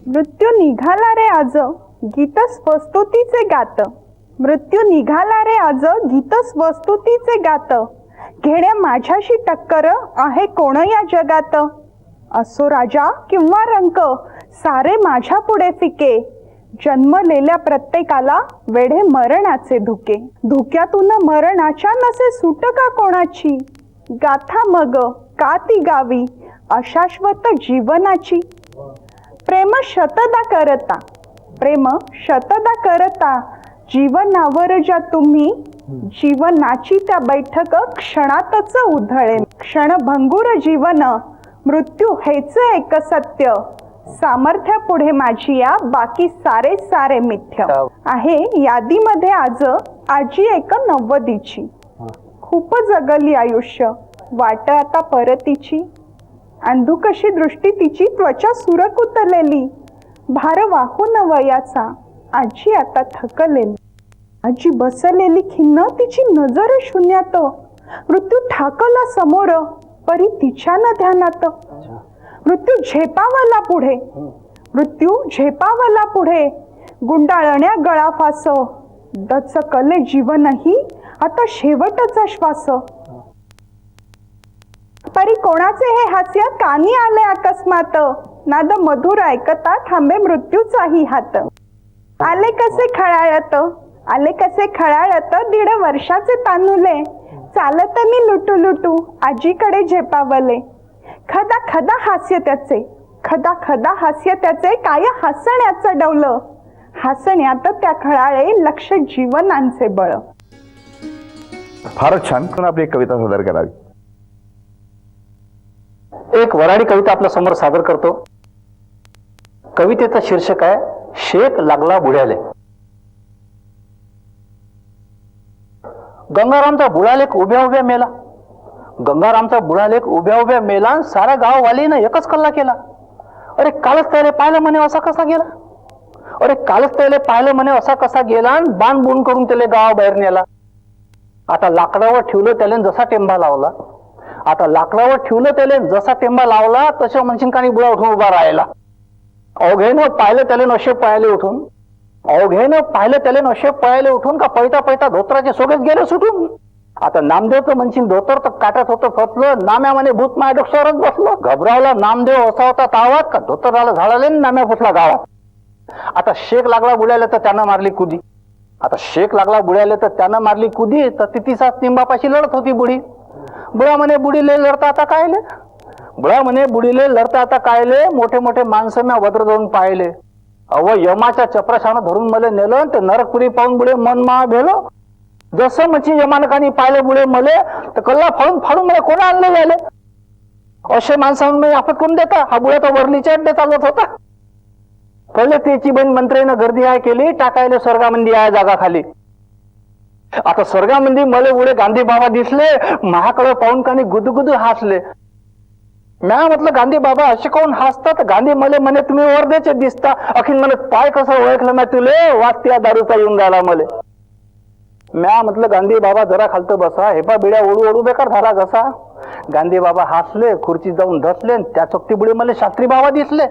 मृत्यू निघाला रे आज गीत स्वस्तुतीचे गात, मृत्यू निघाला रे आज गीत स्वस्तुतीचे गात, घेण्या माझ्याशी टक्कर आहे कोण या जगात, असो राजा किंवा रंक सारे माझ्या पुढे फिके, जन्मलेल्या प्रत्येकाला वेढे मरणाचे धुके, धुक्यातून मरणाच्या नसे सुट का कोणाची, गाथा मग का ती गावी अशाश्वत जीवनाची, प्रेम शतदा करता, प्रेम शतदा करता, जीवनावर ज्या तुम्ही जीवनाची त्या बैठक क्षणातच उधळेल, क्षणभंगुर जीवन मृत्यू हेच एक सत्य, सामर्थ्य पुढे माझी या बाकी सारे सारे मिथ्य आहे. यादीमध्ये आज आजी एक 90ची, खूप जगली आयुष्य वाट आता परतीची, अंधुकशी दृष्टी तिची त्वचा सुरकुतलेली, भार वाहून वयाचा आजी आता थकलेली, आजी बसलेली खिन्न तिची नजर शून्यात, मृत्यू ठाकला समोर परी तिच्या न ध्यानात, मृत्यू झेपावला पुढे, मृत्यू झेपावला पुढे, गुंडाळण्या गळाफास, दचकले जीवनही आता शेवटचा श्वास, परी कोणाचे हे हास्य कानी आले अकस्मात, नाद मधुर ऐकता थांबे मृत्यूचाही हात, आले कसे खळाळत, आले कसे खळाळत 1.5 वर्षाचे तानुले, चालत मी लुटू लुटू आजीकडे झेपावले, खदा खदा हास्य त्याचे, खदा खदा हास्य त्याचे, काय हसण्याचं डवलं, हसण्यात त्या खळाळे लक्ष जीवनांचे बळ. फारच छान. पण आपली एक कविता सादर करावी. एक वराडी कविता आपल्या समोर सादर करतो. कवितेचं शीर्षक आहे शेक लागला बुड्याले. गंगारामचा बुडालेख उभ्या उभ्या मेला, गंगारामचा बुडालेख उभ्या उभ्या मेला, साऱ्या गाववालीनं एकच कल्ला केला, अरे कालच त्याला पाहिलं म्हणे असा कसा गेला, अरे कालच त्याला पाहिलं म्हणे असा कसा गेला, बाण बुण करून त्याला गावाबाहेर नेला. आता लाकडावर ठेवलं त्याला जसा टेंबा लावला, आता लाकडावर ठेवलं त्याला जसा टेंबा लावला तशा मनशिंकानी बुडा उठून उभा राहिला. अवघेनं पाहिलं त्याला नशे पळाले उठून, अवघेनं पाहिलं त्याला नशे पळाले उठून, का पैता पैता धोत्राचे सोगेच गेले सुटून. आता नामदेवचं म्हणशील धोतर तर काट्यात होतं फसलं, नाम्या म्हणे भूत माझ्या डोक्यावरच बसलं. घबरावला नामदेव असा होता तावात, का धोतराला झाडाले नाम्या फुटला गावात. आता शेक लागला बुडायला तर त्यानं मारली कुदी, आता शेक लागला बुडायला तर त्यानं मारली कुदी, तर तिथीचा निंबापाशी लढत होती बुडी. बुडा म्हणे बुडीले लढता आता कायले, बुडा म्हणे बुडीले लढता आता कायले, मोठे मोठे माणसं म्या वद्र जाऊन पाहिले, अव यमाच्या चपराशानं धरून मला नेलं, ते नरकपुरी पाहून बुडे मन मा भेलो, जसं म्हणजे यमानकानी पाहिले बुडे मले, तर कल्ला फाडून फाडून मला कोणा आणले गेले, असे माणसांना मी आपत करून देता. हा बुडा तर वरलीच्या अड्डे चालत होता. पहिले त्याची बहीण मंत्रीनं गर्दी आहे केली, टाकायला स्वर्गामंदी आहे जागा खाली. आता स्वर्गामंदी मले बुडे गांधी बाबा दिसले, महाकडे पाहून कानी गुदगुदू हसले. म्या म्हटलं गांधी बाबा असे कोण हसतात, गांधी मले म्हणे तुम्ही वर्धेचे दिसता, अखिन म्हणे पाय कसं ओळखलं ना तुले, वाचत्या दारूचा येऊन राहिला मले. म्या म्हटलं गांधी बाबा जरा खालतं बसा, हेपा बिड्या ओढू ओढू बेकार झाला कसा. गांधी बाबा हसले, खुर्ची जाऊन धसले, त्या चोक्ती बुडे मला शास्त्री बाबा दिसले.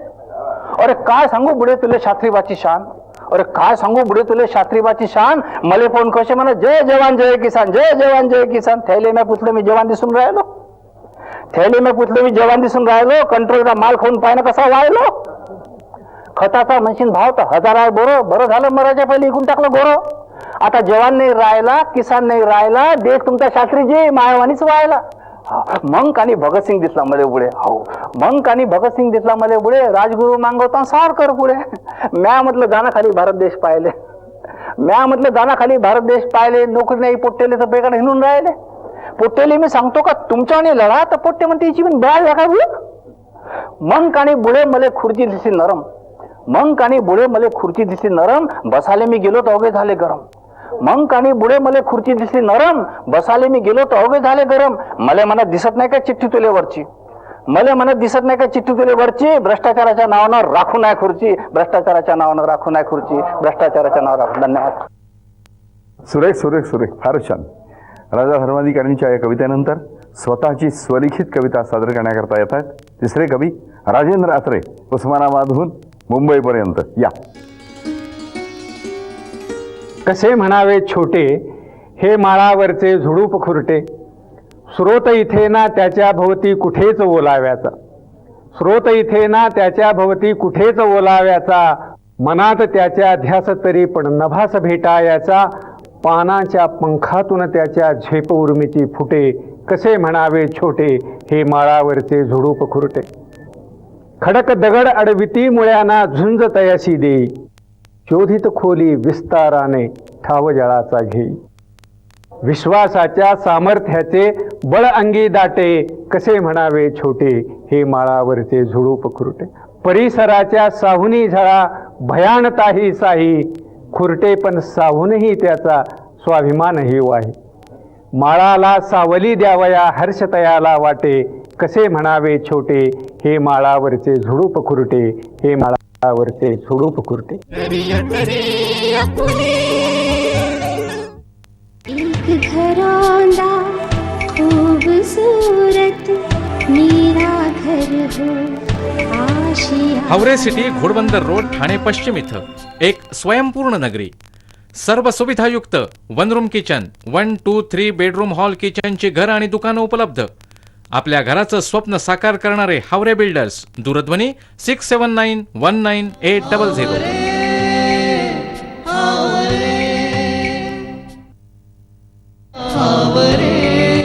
अरे काय सांगू बुडे तुले शास्त्रीबाची शान, अरे काय सांगू बुडे तुले शास्त्रीबाची शान, मले फोन कसे म्हणा जय जवान जय किसान, जय जवान जय किसान. थैले मी पुतले मी जवान दिसून राहिलो, थैले मी पुतले मी जवान दिसून राहिलो, कंट्रोलचा माल खाऊन पाहिजे कसा वाळलो. खताचा मशीन भाव तर 1000 आहे बरं, बरं झालं मराच्या पहिले इकून टाकलं गोरं. आता जवान नाही राहिला, किसान नाही राहिला, देश तुमचा शास्त्रीजी मायवानीच व्हायला. मग कानी भगतसिंग दिसला मले पुढे, हो मग कानी भगतसिंग दिसला मले पुढे, राजगुरु मागवता सावरकर पुढे. म्या म्हटलं जाना खाली भारत देश पाहिले, म्या म्हटलं जाना खाली भारत देश पाहिले, नोकरी नाही पोट्टेले तर बेकार हिंडून राहिले. पोट्टेले मी सांगतो का तुमच्याने लढा, तर पोट्टे म्हणते हिची पण बळा लागा. मग कानी बुडे मले खुर्ची दिसली नरम, मग कानी बुडे मले खुर्ची दिसली नरम, बसाले मी गेलो तर अवघे झाले गरम. मग कानी बुडे मले खुर्ची दिसली नरम, बसाले मी गेलो तर अवघे झाले गरम. मला मनात दिसत नाही का चिठ्ठी तुले वरची, मला मनात दिसत नाही का चिठ्ठी तुले वरची, भ्रष्टाचाराच्या नावानं राखू नाही खुर्ची, भ्रष्टाचाराच्या नावानं राखू नाही खुर्ची, भ्रष्टाचाराच्या नावानं राखू. धन्यवाद. सुरेख सुरेख सुरेख. फारच छान. राजा धर्माधिकारींच्या या कवितेनंतर स्वतःची स्वलिखित कविता सादर करण्याकरता येतात तिसरे कवी राजेंद्र आत्रे उस्मानाबादहून. मुंबईपर्यंत या. कसे म्हणावे छोटे हे माळावरचे झुडूप खुरटे, स्रोत इथे ना त्याच्या भोवती कुठेच ओलाव्याचा, स्रोत इथे ना त्याच्या भोवती कुठेच ओलाव्याचा, मनात त्याच्या ध्यास तरी पण नभास भेटायाचा, पानाच्या पंखातून त्याच्या झेप उर्मीची फुटे, कसे म्हणावे छोटे हे माळावरचे झुडूप खुरटे. खडक दगड अडविती मुळ्यांना झुंज तयाशी देई, शोधित खोली विस्ताराने ठाव जळाचा घेई. विश्वासाच्या सामर्थ्याचे बळ अंगी दाटे, कसे म्हणावे छोटे हे माळावरचे झुडूप खुरटे. परिसराच्या साहुनी झळा भयानताही साही, खुरटे पण साहूनही त्याचा स्वाभिमानही वाही. माळाला सावली द्यावया हर्षतयाला वाटे, कसे म्हणावे छोटे हे माळावरचे झुडूप खुरटे, हे माळावरचे झुडूप खुरटे. एक घरौंदा खूबसूरत मेरा घर हो आशिया. हावरे सिटी घोडबंदर रोड ठाणे पश्चिम इथं एक स्वयंपूर्ण नगरी, सर्व सुविधायुक्त 1 रूम किचन, 1, 2, 3 बेडरूम हॉल किचनची घर आणि दुकानं उपलब्ध. आपल्या घराचं स्वप्न साकार करणारे हावरे बिल्डर्स. दूरध्वनी 67919800.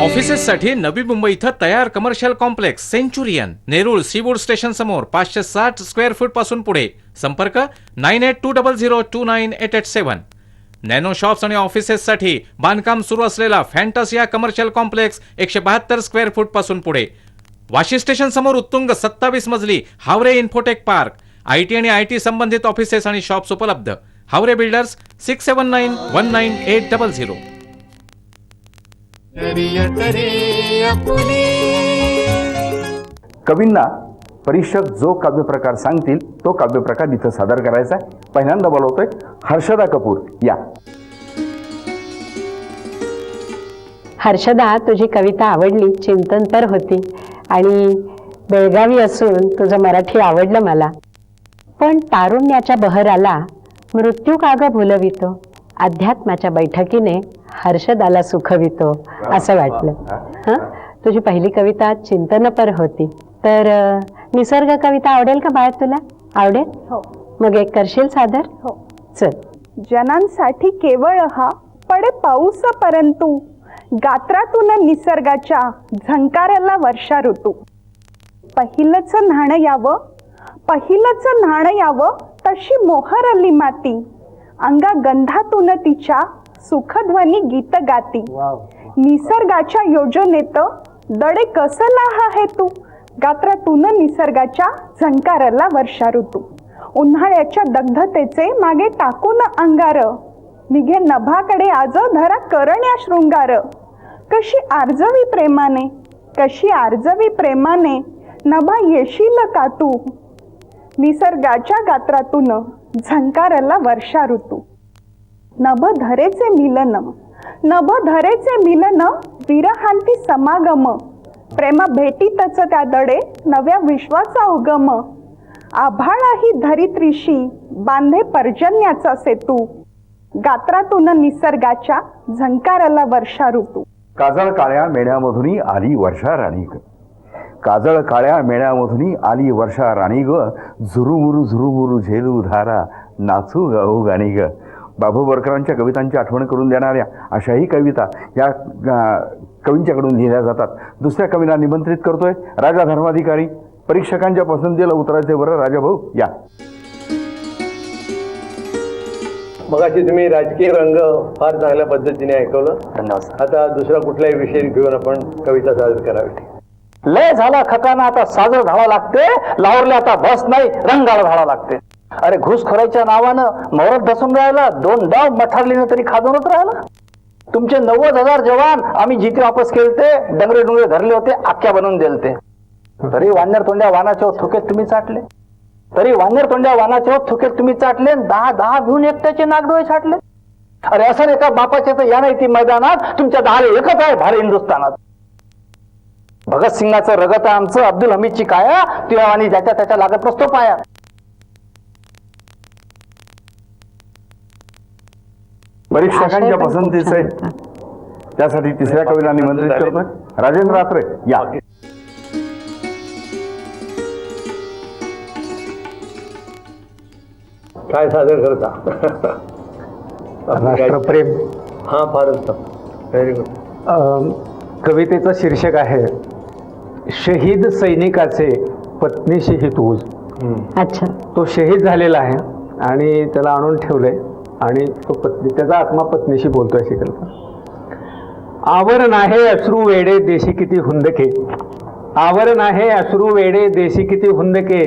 ऑफिसेससाठी नवी मुंबई इथं तयार commercial complex Centurion, Nerul seaweed station समोर 560 स्क्वेअर फूट पासून पुढे. संपर्क 9820029887. नॅनो शॉप्स आणि ऑफिसेससाठी बांधकाम सुरू असलेला फॅन्टसिया कमर्शियल कॉम्प्लेक्स 172 स्क्वेअर फूट पासून पुढे. वाशी स्टेशन समोर उत्तुंग 27 मजली हावरे इन्फोटेक पार्क. IT आणि IT संबंधित ऑफिसेस आणि शॉप्स उपलब्ध. हावरे बिल्डर्स 67919800. कवींना परीक्षक जो काव्यप्रकार सांगतील तो काव्यप्रकार इथं सादर करायचा आहे. पहिल्यांदा बोलवतोय हर्षदा कपूर, या. हर्षदा, तुझी कविता आवडली, चिंतनपर होती आणि बेळगावी असून तुझं मराठी आवडलं मला. पण तारुण्याच्या बहराला मृत्यू काग भुलवितो, अध्यात्माच्या बैठकीने हर्षदाला सुखवितो असं वाटलं. हं, तुझी पहिली कविता चिंतनपर होती. तर निसर्ग कविता आवडेल का बाळ तुला? आवडेल? हो मग एक करशील सादर? हो. चल. जनांसाठी केवळ हा पडे पाऊस, परंतु गात्रातून निसर्गाच्या झंकाराला वर्षा ऋतू. पहिलंच न्हाण यावं, पहिलंच न्हाण यावं, तशी मोहरली माती, अंगा गंधातून तिच्या सुखध्वनी गीत गाती. निसर्गाच्या योजनेत दडे कसला हा हेतू, गात्रातून निसर्गाच्या झंकाराला वर्षा ऋतू. उन्हाळ्याच्या दग्धतेचे मागे टाकून अंगार, निघे नभाकडे आज धरा करण्या शृंगार. कशी आर्जवी प्रेमाने, कशी आर्जवी प्रेमाने, नभा येशील का तू, निसर्गाच्या गात्रातून झंकाराला वर्षा ऋतू. नभ धरेचे मिलन, नभ धरेचे मिलन, विरहांती समागम, प्रेम भेटीतच त्या दडे नव्या विश्वाचा उगम. आभाळाही धरित्रीशी बांधे पर्जन्याचा सेतू, गात्रातून निसर्गाच्या झंकाराला वर्षा ऋतू. काजळ काळ्या मेण्यामधून आली वर्षा राणी ग, काजळ काळ्या मेण्यामधून आली वर्षा राणी ग, झुरुमुरू झेलू धारा, नाचू गाऊ गाणी ग. बाबू बोरकरांच्या कवितांची आठवण करून देणाऱ्या अशाही कविता या कवींच्याकडून लिहिल्या जातात. दुसऱ्या कवींना निमंत्रित करतोय राजा धर्माधिकारी. परीक्षकांच्या पसंतीला उतरायचे बरं राजा भाऊ, या. मगाशी तुम्ही राजकीय रंग फार चांगल्या पद्धतीने ऐकवलं. धन्यवाद. आता दुसरा कुठलाही विषय घेऊन आपण कविता सादर करावी. लय झाला खकाना आता साजर धावा लागते, लावरले आता बस नाही रंगाला धावा लागते. अरे घुसखोराच्या नावानं मोहरत बसून राहिला, 2 डाव मठारलीनं तरी खाजूनच राहिला. तुमचे 90,000 जवान आम्ही जिथे वापस केलते, डंगरे डुंगरे धरले होते, आख्या बनवून दिलते. तरी वानर तोंड्या वानाच्या थुकेत तुम्ही चाटले, तरी वानर तोंड्या वानाच्या थुकेत तुम्ही चाटले, 10 घेऊन एकट्याचे नागडोळे छाटले. अरे असं एका बापाच्या तर या नाही ती मैदानात, तुमच्या 10 एकच आहे भारे हिंदुस्थानात. भगत सिंगाचं रगत आहे आमचं, अब्दुल हमीदची काया, तुझ्या आणि ज्याच्या त्याच्या लागत नसतो पाया. परीक्षकांच्या आशय पण खूप पसंतीचे छान होता. त्यासाठी तिसऱ्या कवीला निमंत्रित करतोय राजेंद्र रात्रे या. काय सादर करता? राष्ट्रप्रेम हा फारच व्हेरी गुड. कवितेचं शीर्षक आहे शहीद सैनिकाचे पत्नीशी हितूज. अच्छा. तो शहीद झालेला आहे आणि त्याला आणून ठेवलंय आणि तो पत्नी त्याचा आत्मा पत्नीशी बोलतोय अशी कल्पना. आवरण आहे अश्रू वेडे देशी किती हुंदके, आवरण आहे अश्रू वेडे देशी किती हुंदके,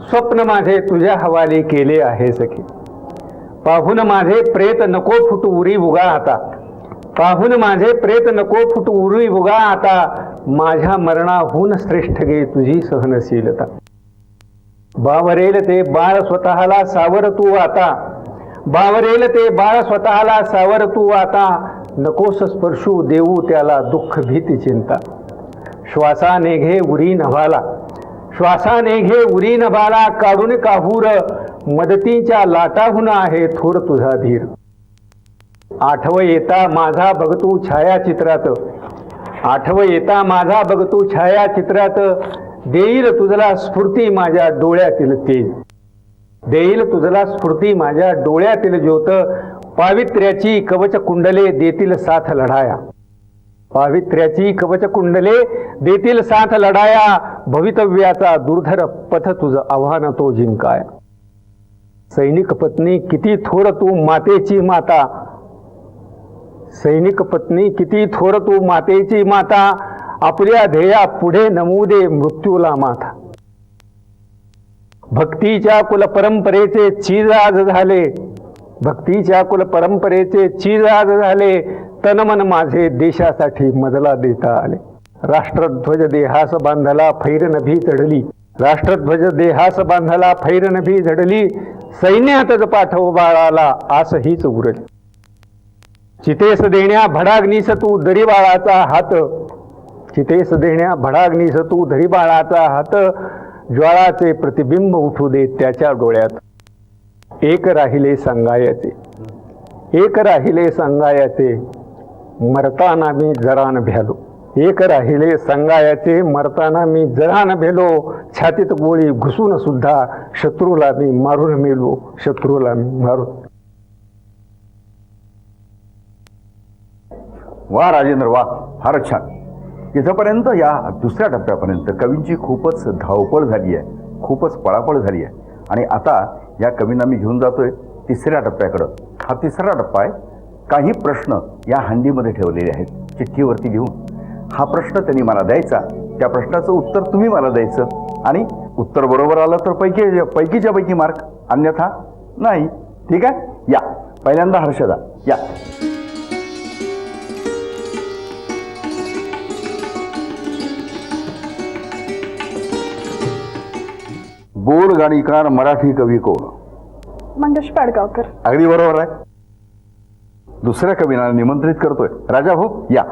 स्वप्न माझे तुझ्या हवाली केले आहे सखी. पाहून माझे प्रेत नको फुटू उरी उगा आता, पाहून माझे प्रेत नको फुटू उरी उगा आता, माझ्या मरणाहून श्रेष्ठ गे तुझी सहनशीलता. बावरेल ते बाळ स्वतःला सावर तू आता, बावरेल ते बाळ स्वतःला सावर तू आता, नकोस स्पर्शू देऊ त्याला दुःख भीती चिंता. श्वासाने घे उरी नभाला, श्वासाने घे उरी नभाला, काढून काहूर मदतीच्या लाटाहून आहे थोर तुझा धीर. आठव येता माझा बघतू छायाचित्रात, आठव येता माझा बघतू छायाचित्रात, देईल तुझला स्फूर्ती माझ्या डोळ्यातील तेज, देईल तुझला स्फूर्ती माझ्या डोळ्यातील ज्योत. पावित्र्याची कवच कुंडले देतील साथ लढाया, पावित्र्याची कवच कुंडले देतील साथ लढाया, भवितव्याचा दुर्धर पथ तुझं आव्हान तो जिंकाया. सैनिक पत्नी किती थोर तू मातेची माता, सैनिक पत्नी किती थोर तू मातेची माता, आपल्या ध्येया पुढे नमूदे मृत्यूला माथा. भक्तीच्या कुल परंपरेचे चीज आज झाले, भक्तीच्या कुल परंपरेचे चीज आज झाले, तनमन माझे देशासाठी मजला देता आले. राष्ट्रध्वज देहास बांधला फैर नभी चढली, राष्ट्रध्वज देहास बांधला फैर नभी झडली, सैन्यातच पाठव बाळाला आस हीच उरली. चितेस देण्या भडाग्नीस तू दरी बाळाचा हात, चितेस देण्या भडाग्नीस तू दरी बाळाचा हात, ज्वाळाचे प्रतिबिंब उठू दे त्याच्या डोळ्यात. एक राहिले सांगायचे, एक राहिले सांगायचे, मरताना मी जरा न भ्यालो, एक राहिले सांगायचे, मरताना मी जरा न भेलो, छातीत गोळी घुसून सुद्धा शत्रूला मी मारून मेलो, शत्रूला मी मारून. वा राजेंद्र वा, फारच छान. इथंपर्यंत या दुसऱ्या टप्प्यापर्यंत कवींची खूपच धावपळ झाली आहे, खूपच पळापळ झाली आहे आणि आता या कवींना मी घेऊन जातोय तिसऱ्या टप्प्याकडं. हा तिसरा टप्पा आहे. काही प्रश्न या हंडीमध्ये ठेवलेले आहेत चिठ्ठीवरती लिहून. हा प्रश्न त्यांनी मला द्यायचा, त्या प्रश्नाचं उत्तर तुम्ही मला द्यायचं आणि उत्तर बरोबर आलं तर पैकीच्या पैकी मार्क, अन्यथा नाही. ठीक आहे. या पहिल्यांदा हर्षदा या. बोल गाणीकार मराठी कवी कोण? मंगेश पाडगावकर. अगदी बरोबर आहे. दुसऱ्या कवीला निमंत्रित करतोय राजा भाऊ या.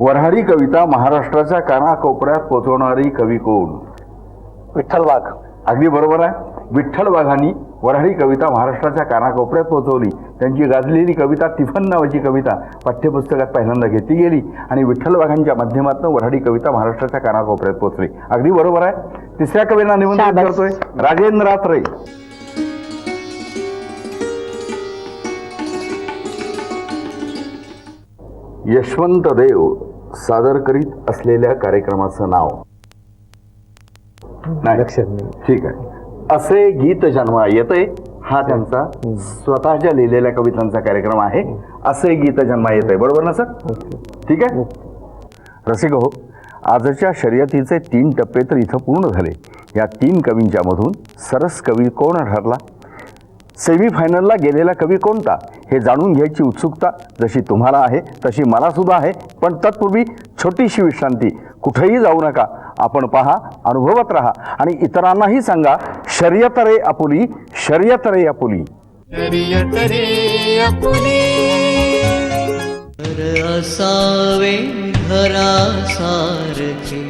वऱ्हाडी कविता महाराष्ट्राच्या कानाकोपऱ्यात पोहोचवणारी कवी कोण? विठ्ठल वाघ. अगदी बरोबर आहे. विठ्ठल वाघांनी वऱ्हाडी कविता महाराष्ट्राच्या कानाकोपऱ्यात पोहोचवली. त्यांची गाजलेली कविता तिफन नावाची कविता पाठ्यपुस्तकात पहिल्यांदा घेतली गेली आणि विठ्ठल वाघांच्या माध्यमातून वऱ्हाडी कविता महाराष्ट्राच्या कानाकोपऱ्यात पोहोचली. अगदी बरोबर आहे. तिसऱ्या कवीला निमंत्रित करतोय राजेंद्र रात्रे. यशवंत देव सादर करीत असलेल्या कार्यक्रमाचं नाव नाही. लक्षात नाही. ठीक आहे. असे गीत जन्मा येते हा त्यांचा स्वतःच्या लिहिलेल्या कवितांचा कार्यक्रम आहे. असे गीत जन्मा येते. बरोबर ना सर? ठीक आहे. रसिक हो, आजच्या शर्यतीचे 3 टप्पे तर इथं पूर्ण झाले. या 3 कवींच्या मधून सरस कवी कोण ठरला? सेमीफायनलला गेलेला कवी कोणता हे जाणून घ्यायची उत्सुकता जशी तुम्हाला आहे तशी मला सुद्धा आहे. पण तत्पूर्वी छोटीशी विश्रांती. कुठेही जाऊ नका. आपण पहा, अनुभवत राहा आणि इतरांनाही सांगा, शर्यत रे आपुली, शर्यत रे आपुली. शर्यत रे आपुली, असावे घरा सारखे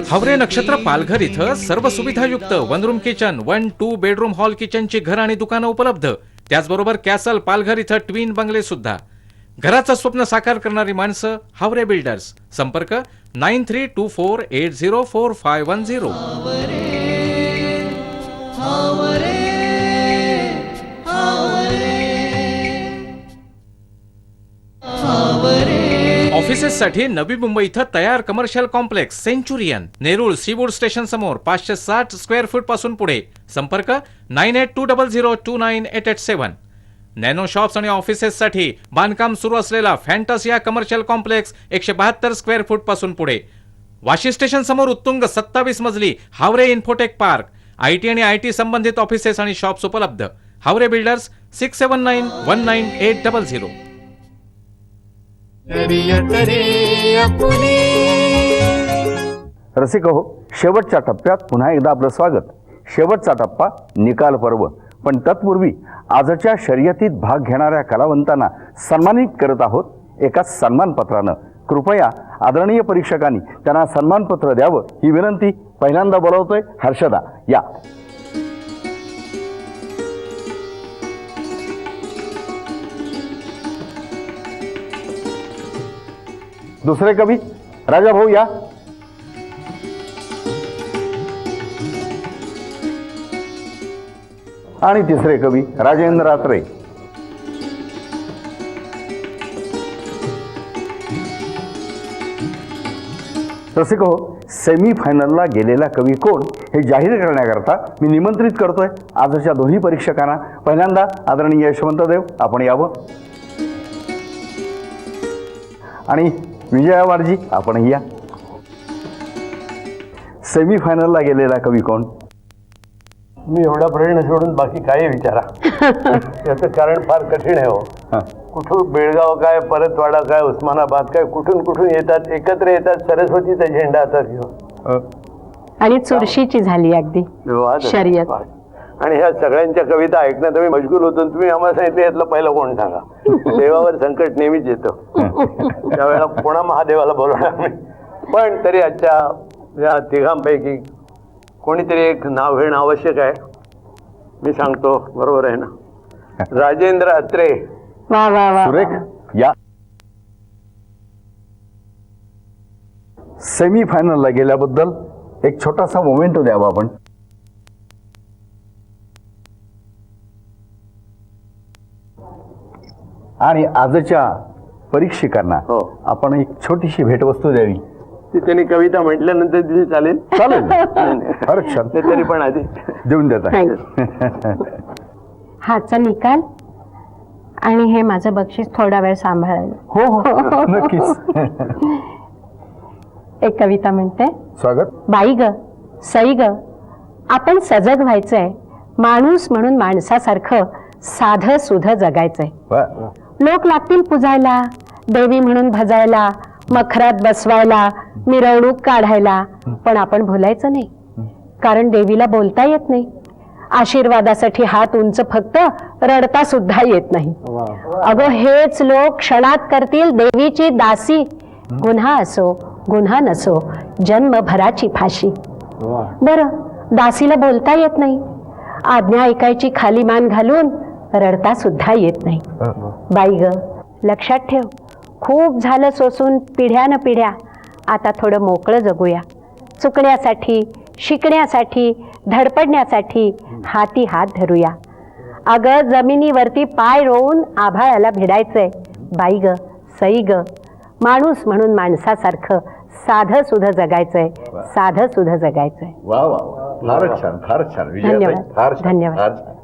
हावरे नक्षत्र पालघर इथं सर्व सुविधायुक्त 1 रूम किचन 1-2 बेडरूम हॉल किचनची घर आणि दुकानं उपलब्ध. त्याचबरोबर कॅसल पालघर इथं ट्विन बंगले सुद्धा. घराचं स्वप्न साकार करणारी माणसं हावरे बिल्डर्स. संपर्क 9324804510. ऑफिसेससाठी नवी मुंबई इथं तयार commercial complex Centurion, Nerul seaweed station समोर 560 स्क्वेअर फूट पासून पुढे. संपर्क 9820029887. नॅनो शॉप्स आणि ऑफिसेससाठी बांधकाम सुरू असलेला फॅन्टसिया कमर्शियल कॉम्प्लेक्स 172 स्क्वेअर फूट पासून पुढे. वाशी स्टेशन समोर उत्तुंग 27 मजली हावरे इन्फोटेक पार्क. IT आणि IT संबंधित ऑफिसेस आणि शॉप्स उपलब्ध. हावरे बिल्डर्स 67919800. रसिक हो, शेवटच्या टप्प्यात पुन्हा एकदा आपलं स्वागत. शेवटचा टप्पा निकाल पर्व. पण तत्पूर्वी आजच्या शर्यतीत भाग घेणाऱ्या कलावंतांना सन्मानित करत आहोत एका सन्मानपत्रानं. कृपया आदरणीय परीक्षकांनी त्यांना सन्मानपत्र द्यावं ही विनंती. पहिल्यांदा बोलवतोय हर्षदा. या. दुसरे कवी राजा भाऊ या. आणि तिसरे कवी राजेंद्र आत्रे. रसिक हो, सेमी फायनलला गेलेला कवी कोण हे जाहीर करण्याकरता मी निमंत्रित करतोय आजच्या दोन्ही परीक्षकांना. पहिल्यांदा आदरणीय यशवंतदेव आपण यावं. आणि विजयावारजी आपणही या. सेमी फायनलला गेलेला कवी कोण? मी एवढा प्रश्न सोडून बाकी काही विचारा. याचं कारण फार कठीण आहे हो. कुठून बेळगाव काय, परतवाडा काय, उस्मानाबाद काय, कुठून कुठून येतात, एकत्र येतात सरस्वतीचा झेंडा हातात घेऊन. आणि चुरशीची झाली अगदी शर्यत. आणि ह्या सगळ्यांच्या कविता ऐकण्यात मी मजबूर होतो. तुम्ही आम्हाला सांगितलं यातलं पहिलं कोण सांगा. देवावर संकट नेहमीच येतं. त्यावेळेला पुन्हा महादेवाला बोलवणार मी. पण तरी आजच्या या तिघांपैकी कोणीतरी एक नाव घेणं आवश्यक आहे. मी सांगतो, बरोबर आहे ना? राजेंद्र अत्रे. वा वा वा. सुरेख या. सेमी फायनलला गेल्याबद्दल एक छोटासा मोमेंटो द्यावा आपण. आणि आजच्या परीक्षकांना हो. आपण एक छोटीशी भेटवस्तू द्यावी. ती त्यांनी कविता म्हटल्यानंतर दिली चालेल? चालेल. फारच छान. ते तरी पण आधी देऊन देता. हाचा निकाल आणि हे माझं बक्षीस थोडा वेळ सांभाळायला. हो हो नक्कीच. एक कविता म्हणते. स्वागत. बाई ग, सई ग, आपण सजग व्हायचंय. माणूस म्हणून माणसासारखं साधं सुध जगायचंय. वा. लोक लागतील पुजायला, देवी म्हणून भजायला, मखरात बसवायला, मिरवणूक काढायला. पण आपण भुलायचं नाही, कारण देवीला बोलता येत नाही. आशीर्वादासाठी हात उंच फक्त रडता सुद्धा येत नाही. अगं हेच लोक क्षणात करतील देवीची दासी. गुन्हा असो गुन्हा नसो, जन्मभराची फाशी. बरं, दासीला बोलता येत नाही, आज्ञा ऐकायची खाली मान घालून रडता सुद्धा येत नाही. बाई ग, लक्षात ठेव, खूप झालं सोसून पिढ्यान पिढ्या. आता थोडं मोकळं जगूया. चुकण्यासाठी, शिकण्यासाठी, धडपडण्यासाठी हाती हात धरूया. अगं जमिनीवरती पाय रोवून आभाळाला भिडायचंय. बाई ग, सई ग, माणूस म्हणून माणसासारखं साधं सुध जगायचंय. साधं सुध जगायचंय. वा वा, फारच छान, फारच छान. धन्यवाद. फार छान, धन्यवाद. फार छान.